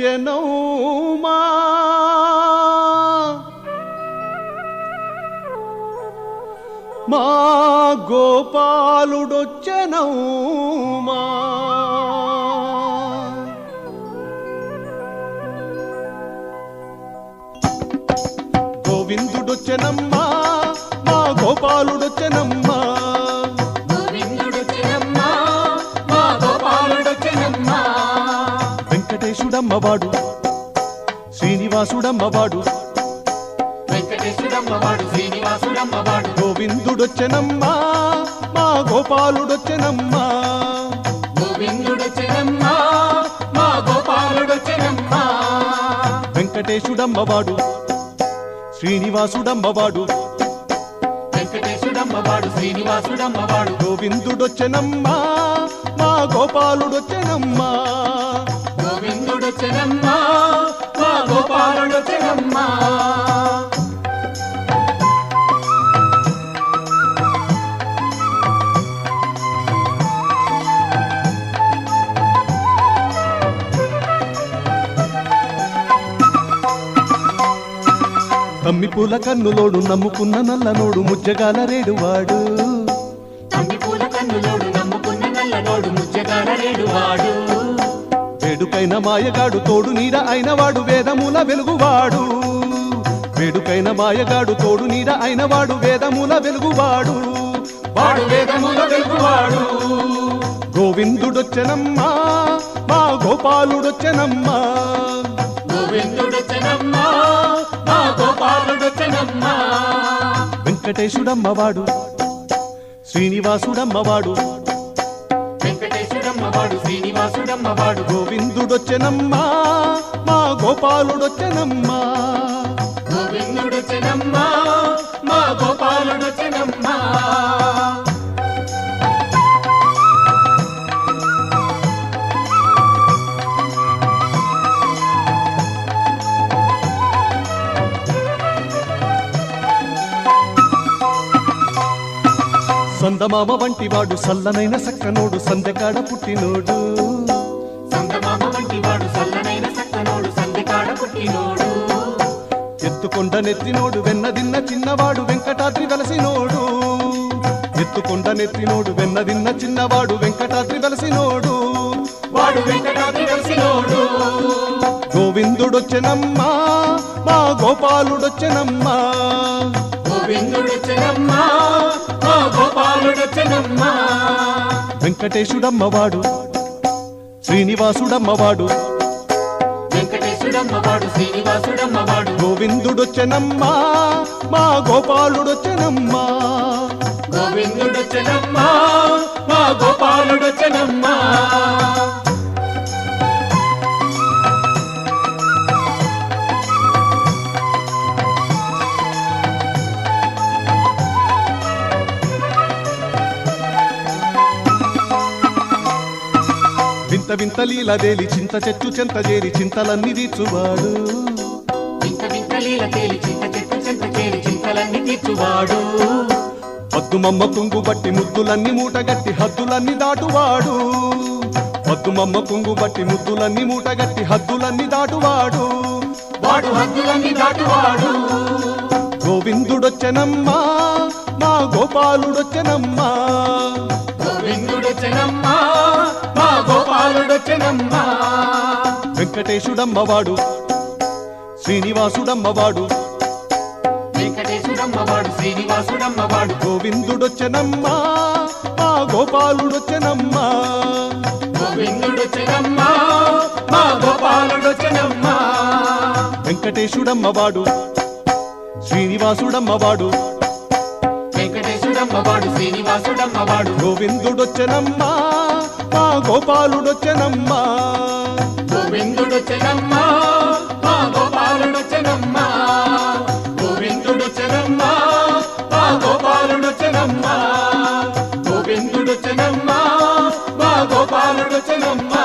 గోవిందుడొచ్చెనౌమా మా గోపాలుడొచ్చెనౌమా గోవిందుడొచ్చెనమ్మా మా గోపాలుడొచ్చెనమ్మా వెంకటేశుడమ్మవాడు శ్రీనివాసుడమ్మవాడు గోవిందుడొచ్చెనమ్మా మా గోపాలుడొచ్చెనమ్మా వెంకటేశుడమ్మవాడు శ్రీనివాసుడమ్మవాడు గోవిందుడొచ్చెనమ్మా మా గోపాలుడొచ్చెనమ్మా మా గోపాలుడొచ్చెనమ్మా తమ్మి పూల కన్నులోడు నమ్ముకున్న నల్లనోడు ముజ్జగాల రేడువాడు వేడుకైన మాయగాడు తోడు నీడ అయినవాడు వేదముల వెలుగువాడు వేడుకైన మాయగాడు తోడు నీడ అయినవాడు వేదముల వెలుగువాడు గోవిందుడొచ్చెనమ్మా మా గోపాలుడొచ్చెనమ్మా వెంకటేశుడమ్మవాడు శ్రీనివాసుడమ్మవాడు గోవిందుడొచ్చెనమ్మా మా గోపాలుడొచ్చెనమ్మా సందమామ వంటివాడు సల్లనైన సక్కనోడు సందెకాడ పుట్టినోడు ఎత్తుకొండ నెత్తినోడు వెన్నదిన్న చిన్నవాడు వెంకటాద్రి వెలసినోడు ఎత్తుకొండ నెత్తినోడు వెన్నదిన్న చిన్నవాడు వెంకటాద్రి వెలసినోడు గోవిందుడొచ్చెనమ్మా మా గోపాలుడొచ్చెనమ్మా వెంకటేశుడమ్మవాడు శ్రీనివాసుడమ్మవాడు గోవిందుడొచ్చెనమ్మా మా గోపాలుడొచ్చెనమ్మా వింత వింత లీలదేలి చింత చెట్టు చెంత చేరి చింతలన్నీ తీర్చువాడు పద్దుమమ్మ కుంగు బట్టి ముద్దులన్నీ మూటగట్టి హద్దులన్నీ దాటువాడు పద్దుమమ్మ కుంగు బట్టి ముద్దులన్నీ మూటగట్టి హద్దులన్నీ దాటువాడు గోవిందుడొచ్చెనమ్మా మా గోపాలుడొచ్చెనమ్మా వెంకటేశుడమ్మవాడు శ్రీనివాసుడమ్మవాడు గోవిందుడొచ్చెనమ్మా మా గోపాలుడొచ్చెనమ్మా వెంకటేశుడమ్మవాడు శ్రీనివాసుడమ్మవాడు గోవిందుడొచ్చెనమ్మా మా గోపాలుడొచ్చెనమ్మా గోపాలుడొచ్చెనమ్మా